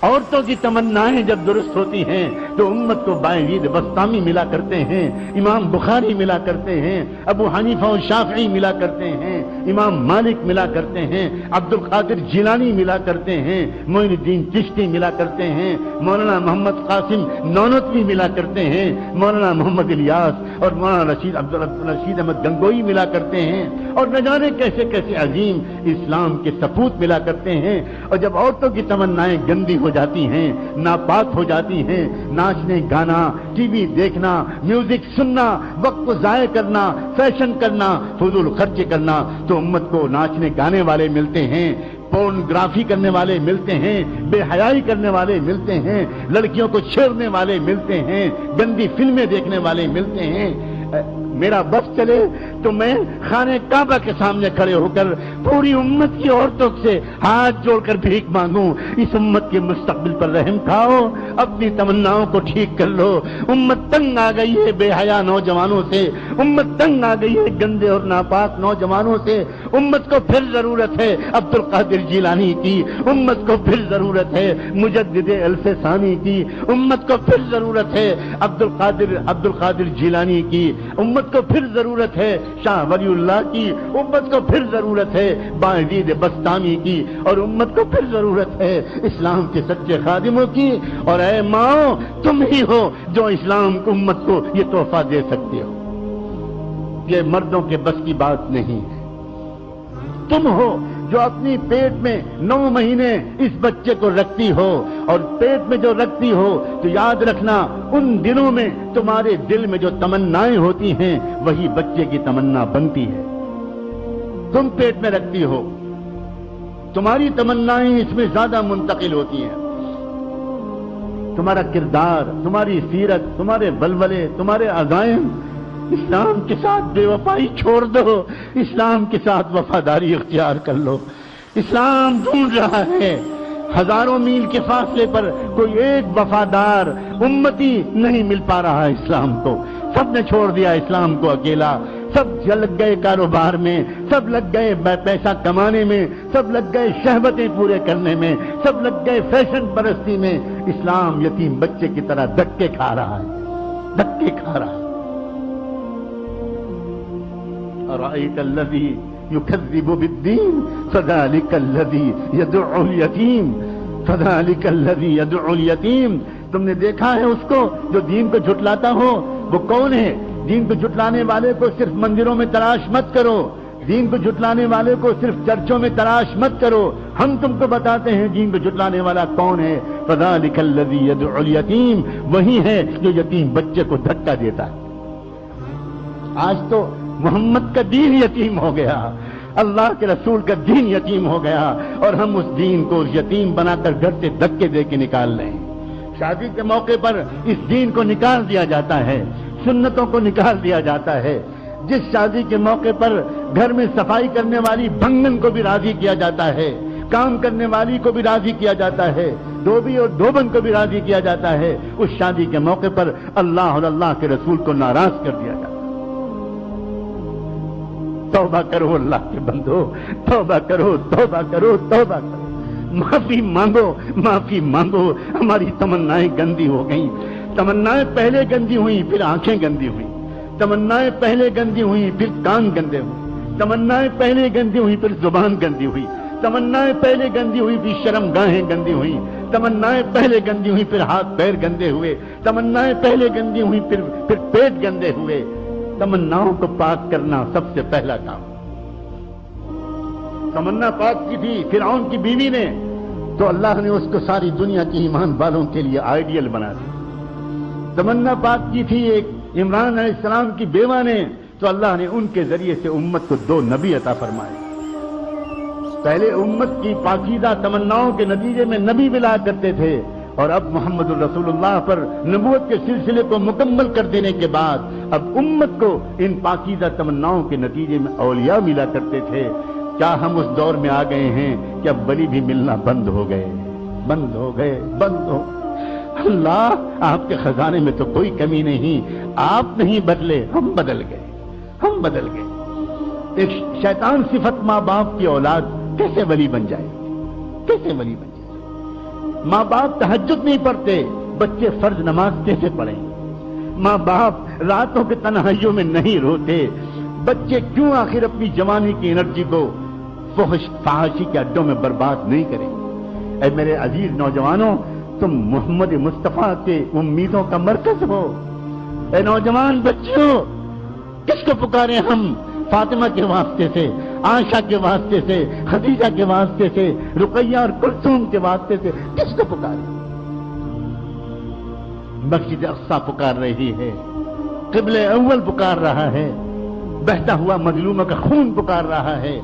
عورتوں کی تمنائیں جب درست ہوتی ہیں تو امت کو باعزید بسطامی ملا کرتے ہیں، امام بخاری ملا کرتے ہیں، ابو حنیفہ و شافعی ملا کرتے ہیں، امام مالک ملا کرتے ہیں، عبد القادر جیلانی ملا کرتے ہیں، معین الدین چشتی ملا کرتے ہیں، مولانا محمد قاسم نانوتوی ملا کرتے ہیں، مولانا محمد الیاس اور مولانا رشید احمد گنگوئی ملا کرتے ہیں، اور نہ جانے کیسے کیسے عظیم اسلام کے سپوت ملا کرتے ہیں۔ اور جب عورتوں کی تمنائیں گندی ہو جاتی ہیں، ناپاک ہو جاتی ہیں، ناچنے گانا، ٹی وی دیکھنا، میوزک سننا، وقت کو ضائع کرنا، فیشن کرنا، فضول خرچ کرنا، تو امت کو ناچنے گانے والے ملتے ہیں، پورنوگرافی کرنے والے ملتے ہیں، بے حیائی کرنے والے ملتے ہیں، لڑکیوں کو چھیڑنے والے ملتے ہیں، گندی فلمیں دیکھنے والے ملتے ہیں۔ میرا بس چلے تو میں خانہ کعبہ کے سامنے کھڑے ہو کر پوری امت کی عورتوں سے ہاتھ جوڑ کر بھیک مانگوں، اس امت کے مستقبل پر رحم کھاؤ، اپنی تمناؤں کو ٹھیک کر لو۔ امت تنگ آ گئی ہے بے حیا نوجوانوں سے، امت تنگ آ گئی ہے گندے اور ناپاک نوجوانوں سے۔ امت کو پھر ضرورت ہے عبد القادر جیلانی کی، امت کو پھر ضرورت ہے مجدد الفسانی کی، امت کو پھر ضرورت ہے عبد القادر جیلانی کی، امت کو پھر ضرورت ہے شاہ ولی اللہ کی، امت کو پھر ضرورت ہے باعزید بسطامی کی، اور امت کو پھر ضرورت ہے اسلام کے سچے خادموں کی۔ اور اے ماں، تم ہی ہو جو اسلام کو امت کو یہ تحفہ دے سکتے ہو، یہ مردوں کے بس کی بات نہیں ہے۔ تم ہو جو اپنی پیٹ میں 9 مہینے اس بچے کو رکھتی ہو، اور پیٹ میں جو رکھتی ہو تو یاد رکھنا ان دنوں میں تمہارے دل میں جو تمنائیں ہوتی ہیں وہی بچے کی تمنا بنتی ہے۔ تم پیٹ میں رکھتی ہو، تمہاری تمنائیں اس میں زیادہ منتقل ہوتی ہیں۔ تمہارا کردار، تمہاری سیرت، تمہارے ولولے، تمہارے عزائم، اسلام کے ساتھ بے وفائی چھوڑ دو، اسلام کے ساتھ وفاداری اختیار کر لو۔ اسلام ڈھونڈ رہا ہے، ہزاروں میل کے فاصلے پر کوئی ایک وفادار امتی نہیں مل پا رہا ہے اسلام کو۔ سب نے چھوڑ دیا اسلام کو اکیلا، سب لگ گئے کاروبار میں، سب لگ گئے پیسہ کمانے میں، سب لگ گئے شہوتیں پورے کرنے میں، سب لگ گئے فیشن پرستی میں۔ اسلام یتیم بچے کی طرح دھکے کھا رہا ہے، دھکے کھا رہا ہے۔ أرأيت الذي يكذب بالدين فذلك الذي يدعو اليتيم، فذلك الذي يدعو اليتيم۔ تم نے دیکھا ہے اس کو جو دین کو جھٹلاتا ہو؟ وہ کون ہے؟ دین کو جھٹلانے والے کو صرف مندروں میں تلاش مت کرو، دین کو جھٹلانے والے کو صرف چرچوں میں تلاش مت کرو، ہم تم کو بتاتے ہیں دین کو جھٹلانے والا کون ہے۔ فذلك الذي يدعو اليتيم، وہی ہے جو یتیم بچے کو دھکا دیتا ہے۔ آج تو محمد کا دین یتیم ہو گیا، اللہ کے رسول کا دین یتیم ہو گیا، اور ہم اس دین کو یتیم بنا کر گھر سے دھکے دے کے نکال رہے ہیں۔ شادی کے موقع پر اس دین کو نکال دیا جاتا ہے، سنتوں کو نکال دیا جاتا ہے۔ جس شادی کے موقع پر گھر میں صفائی کرنے والی بھنگن کو بھی راضی کیا جاتا ہے، کام کرنے والی کو بھی راضی کیا جاتا ہے، دھوبی اور دھوبن کو بھی راضی کیا جاتا ہے، اس شادی کے موقع پر اللہ اور اللہ کے رسول کو ناراض کر دیا جاتا ہے۔ توبہ کرو اللہ کے بندو، توبہ کرو، توبہ کرو، توبہ کرو، معافی مانگو، معافی مانگو۔ ہماری تمنائیں گندی ہو گئیں، تمنائیں پہلے گندی ہوئیں پھر آنکھیں گندی ہوئیں، تمنائیں پہلے گندی ہوئیں پھر کان گندے ہوئے، تمنائیں پہلے گندی ہوئی پھر زبان گندی ہوئی، تمنائیں پہلے گندی ہوئی پھر شرم گاہیں گندی ہوئی، تمنائیں پہلے گندی ہوئی پھر ہاتھ پیر گندے ہوئے، تمنائیں پہلے گندی ہوئی پھر پیٹ گندے ہوئے۔ تمناؤں کو پاک کرنا سب سے پہلا کام۔ تمنا پاک کی تھی فرعون کی بیوی نے، تو اللہ نے اس کو ساری دنیا کی ایمان والوں کے لیے آئیڈیل بنا دیا۔ تمنا پاک کی تھی ایک عمران علیہ السلام کی بیوہ نے، تو اللہ نے ان کے ذریعے سے امت کو 2 نبی عطا فرمائے۔ پہلے امت کی پاکیزہ تمناؤں کے نتیجے میں نبی ملا کرتے تھے، اور اب محمد الرسول اللہ پر نبوت کے سلسلے کو مکمل کر دینے کے بعد اب امت کو ان پاکیزہ تمناؤں کے نتیجے میں اولیاء ملا کرتے تھے۔ کیا ہم اس دور میں آ گئے ہیں کہ اب ولی بھی ملنا بند ہو گئے، بند ہو گئے، بند ہو؟ اللہ، آپ کے خزانے میں تو کوئی کمی نہیں، آپ نہیں بدلے، ہم بدل گئے، ہم بدل گئے۔ ایک شیطان صفت ماں باپ کی اولاد کیسے ولی بن جائے، کیسے ولی بن جائے؟ ماں باپ تہجد نہیں پڑھتے، بچے فرض نماز کیسے پڑھیں؟ ماں باپ راتوں کے تنہائیوں میں نہیں روتے، بچے کیوں آخر اپنی جوانی کی انرجی کو فحاشی کے اڈوں میں برباد نہیں کریں؟ اے میرے عزیز نوجوانوں، تم محمد مصطفیٰ کے امیدوں کا مرکز ہو۔ اے نوجوان بچیوں، کس کو پکارے ہم؟ فاطمہ کے واسطے سے، عائشہ کے واسطے سے، خدیجہ کے واسطے سے، رقیہ اور کلثوم کے واسطے سے کس کو پکارے؟ مسجد اقصی پکار رہی ہے، قبلہ اول پکار رہا ہے، بہتا ہوا مظلوموں کا خون پکار رہا ہے،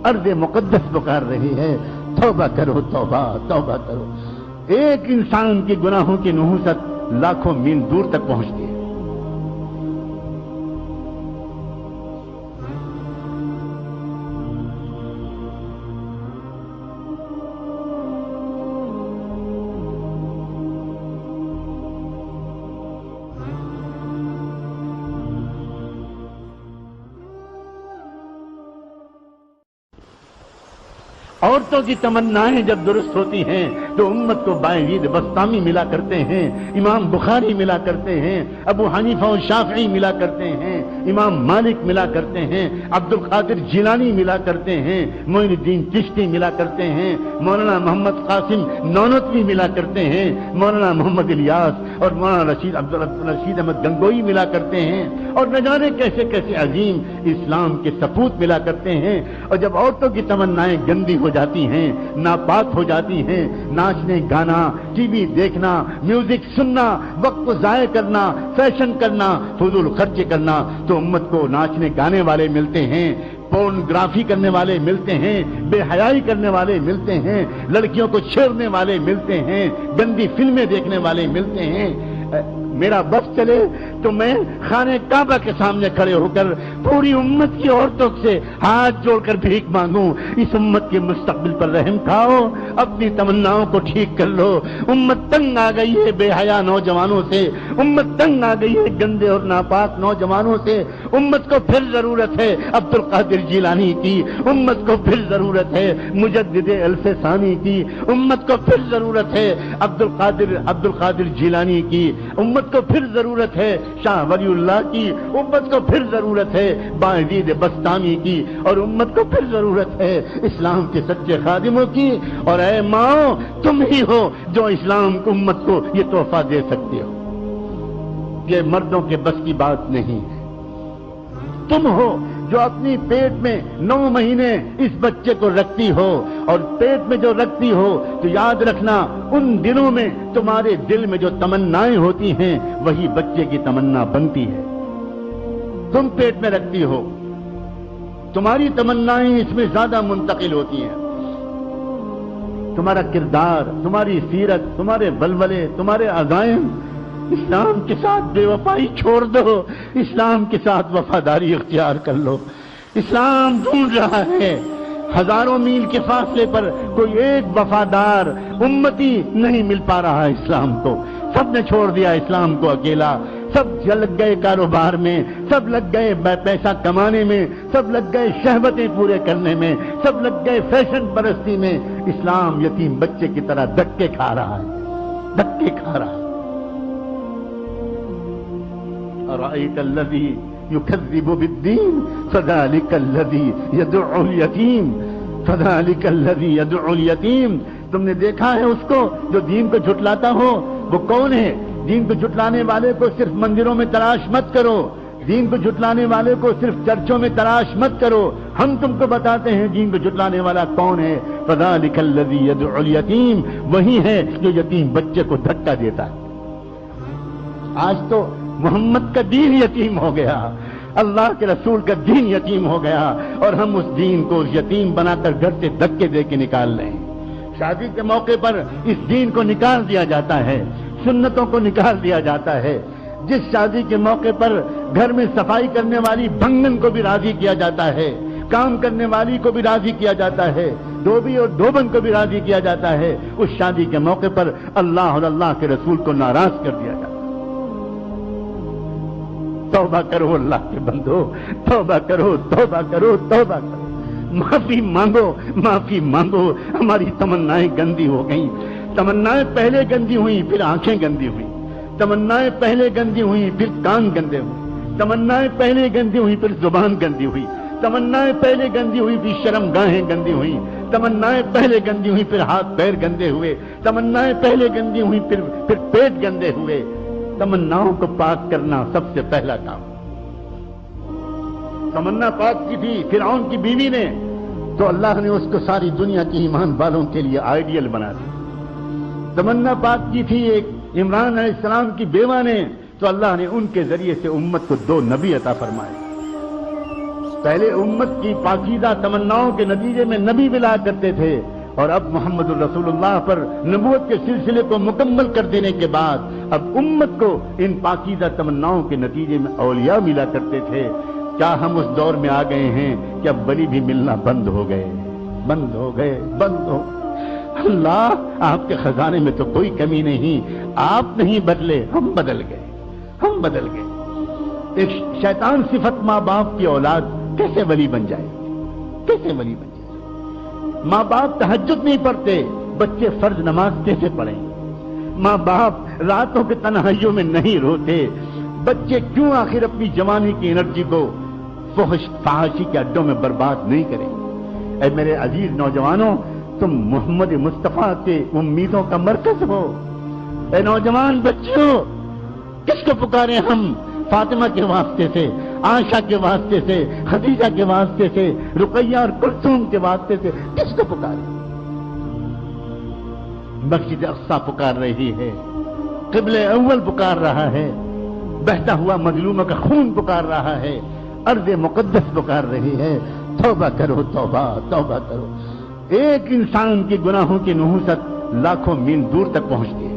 ارض مقدس پکار رہی ہے۔ توبہ کرو، توبہ توبہ کرو۔ ایک انسان کے گناہوں کی نحوست لاکھوں میل دور تک پہنچتی ہے۔ عورتوں کی تمنائیں جب درست ہوتی ہیں تو امت کو باعزید بسطامی ملا کرتے ہیں، امام بخاری ملا کرتے ہیں، ابو حنیفہ و شافعی ملا کرتے ہیں، امام مالک ملا کرتے ہیں، عبد القادر جیلانی ملا کرتے ہیں، معین الدین چشتی ملا کرتے ہیں، مولانا محمد قاسم نانوتوی ملا کرتے ہیں، مولانا محمد الیاس اور مولانا رشید احمد گنگوئی ملا کرتے ہیں، اور نہ جانے کیسے کیسے عظیم اسلام کے سپوت ملا کرتے ہیں۔ اور جب عورتوں کی تمنائیں گندی ہو جاتی ہیں، ناپاک ہو جاتی ہیں، ناچنے گانا، ٹی وی دیکھنا، میوزک سننا، وقت کو ضائع کرنا، فیشن کرنا، فضول خرچ کرنا، تو امت کو ناچنے گانے والے ملتے ہیں، پورنوگرافی کرنے والے ملتے ہیں، بے حیائی کرنے والے ملتے ہیں، لڑکیوں کو چھیڑنے والے ملتے ہیں، گندی فلمیں دیکھنے والے ملتے ہیں۔ میرا بس چلے تو میں خانہ کعبہ کے سامنے کھڑے ہو کر پوری امت کی عورتوں سے ہاتھ جوڑ کر بھیک مانگوں، اس امت کے مستقبل پر رحم کھاؤ، اپنی تمناؤں کو ٹھیک کر لو۔ امت تنگ آ گئی ہے بے حیا نوجوانوں سے، امت تنگ آ گئی ہے گندے اور ناپاک نوجوانوں سے۔ امت کو پھر ضرورت ہے عبد القادر جیلانی کی، امت کو پھر ضرورت ہے مجدد الف ثانی کی، امت کو پھر ضرورت ہے عبد القادر جیلانی کی، امت کو پھر ضرورت ہے شاہ ولی اللہ کی، امت کو پھر ضرورت ہے باعزید بسطامی کی، اور امت کو پھر ضرورت ہے اسلام کے سچے خادموں کی۔ اور اے ماں، تم ہی ہو جو اسلام کو امت کو یہ تحفہ دے سکتے ہو، یہ مردوں کے بس کی بات نہیں ہے۔ تم ہو جو اپنی پیٹ میں 9 مہینے اس بچے کو رکھتی ہو، اور پیٹ میں جو رکھتی ہو تو یاد رکھنا ان دنوں میں تمہارے دل میں جو تمنائیں ہوتی ہیں وہی بچے کی تمنا بنتی ہے۔ تم پیٹ میں رکھتی ہو، تمہاری تمنائیں اس میں زیادہ منتقل ہوتی ہیں۔ تمہارا کردار، تمہاری سیرت، تمہارے ولولے، تمہارے عزائم، اسلام کے ساتھ بے وفائی چھوڑ دو، اسلام کے ساتھ وفاداری اختیار کر لو۔ اسلام ڈھونڈ رہا ہے، ہزاروں میل کے فاصلے پر کوئی ایک وفادار امتی نہیں مل پا رہا ہے اسلام کو۔ سب نے چھوڑ دیا اسلام کو اکیلا، سب لگ گئے کاروبار میں، سب لگ گئے پیسہ کمانے میں، سب لگ گئے شہوتیں پورے کرنے میں، سب لگ گئے فیشن پرستی میں۔ اسلام یتیم بچے کی طرح دھکے کھا رہا ہے، دھکے کھا رہا ہے۔ أرأيت الذي يكذب بالدين فذلك الذي يدعو اليتيم، فذلك الذي يدعو اليتيم۔ تم نے دیکھا ہے اس کو جو دین کو جھٹلاتا ہو؟ وہ کون ہے؟ دین کو جھٹلانے والے کو صرف مندروں میں تلاش مت کرو، دین کو جھٹلانے والے کو صرف چرچوں میں تلاش مت کرو، ہم تم کو بتاتے ہیں دین کو جھٹلانے والا کون ہے۔ فذلك الذي يدعو اليتيم، وہی ہے جو یتیم بچے کو دھکا دیتا ہے۔ آج تو محمد کا دین یتیم ہو گیا، اللہ کے رسول کا دین یتیم ہو گیا، اور ہم اس دین کو یتیم بنا کر گھر سے دھکے دے کے نکال رہے ہیں۔ شادی کے موقع پر اس دین کو نکال دیا جاتا ہے، سنتوں کو نکال دیا جاتا ہے۔ جس شادی کے موقع پر گھر میں صفائی کرنے والی بھنگن کو بھی راضی کیا جاتا ہے، کام کرنے والی کو بھی راضی کیا جاتا ہے، دھوبی اور دھوبن کو بھی راضی کیا جاتا ہے، اس شادی کے موقع پر اللہ اور اللہ کے رسول کو ناراض کر دیا جاتا ہے۔ توبہ کرو اللہ کے بندو، توبہ کرو، توبہ کرو، توبہ کرو، معافی مانگو، معافی مانگو۔ ہماری تمنائیں گندی ہو گئیں، تمنائیں پہلے گندی ہوئی پھر آنکھیں گندی ہوئی، تمنائیں پہلے گندی ہوئی پھر کان گندے ہوئے، تمنائیں پہلے گندی ہوئی پھر زبان گندی ہوئی، تمنائیں پہلے گندی ہوئی پھر شرم گاہیں گندی ہوئی، تمنائیں پہلے گندی ہوئی پھر ہاتھ پیر گندے ہوئے، تمنائیں پہلے گندی ہوئی پھر پیٹ گندے ہوئے۔ تمناؤں کو پاک کرنا سب سے پہلا کام۔ تمنا پاک کی تھی فرعون کی بیوی نے، تو اللہ نے اس کو ساری دنیا کی ایمان والوں کے لیے آئیڈیل بنا دیا۔ تمنا پاک کی تھی ایک عمران علیہ السلام کی بیوہ نے، تو اللہ نے ان کے ذریعے سے امت کو 2 نبی عطا فرمائے۔ پہلے امت کی پاکیزہ تمناؤں کے نتیجے میں نبی ملا کرتے تھے، اور اب محمد الرسول اللہ پر نبوت کے سلسلے کو مکمل کر دینے کے بعد اب امت کو ان پاکیزہ تمناؤں کے نتیجے میں اولیاء ملا کرتے تھے۔ کیا ہم اس دور میں آ گئے ہیں کہ اب ولی بھی ملنا بند ہو گئے، بند ہو گئے، بند ہو؟ اللہ، آپ کے خزانے میں تو کوئی کمی نہیں، آپ نہیں بدلے، ہم بدل گئے، ہم بدل گئے۔ ایک شیطان صفت ماں باپ کی اولاد کیسے ولی بن جائے، کیسے ولی بن جائے؟ ماں باپ تہجد نہیں پڑھتے، بچے فرض نماز کیسے پڑھیں؟ ماں باپ راتوں کے تنہائیوں میں نہیں روتے، بچے کیوں آخر اپنی جوانی کی انرجی کو فحاشی کے اڈوں میں برباد نہیں کریں؟ اے میرے عزیز نوجوانوں، تم محمد مصطفیٰ کے امیدوں کا مرکز ہو۔ اے نوجوان بچوں، کس کو پکاریں ہم؟ فاطمہ کے واسطے سے، عائشہ کے واسطے سے، خدیجہ کے واسطے سے، رقیہ اور کلثوم کے واسطے سے، کس کو پکاریں؟ مسجد اقصی پکار رہی ہے، قبلہ اول پکار رہا ہے، بہتا ہوا مظلوموں کا خون پکار رہا ہے، ارض مقدس پکار رہی ہے۔ توبہ کرو، توبہ، توبہ کرو۔ ایک انسان کے گناہوں کی نحوست لاکھوں میل دور تک پہنچتی ہے۔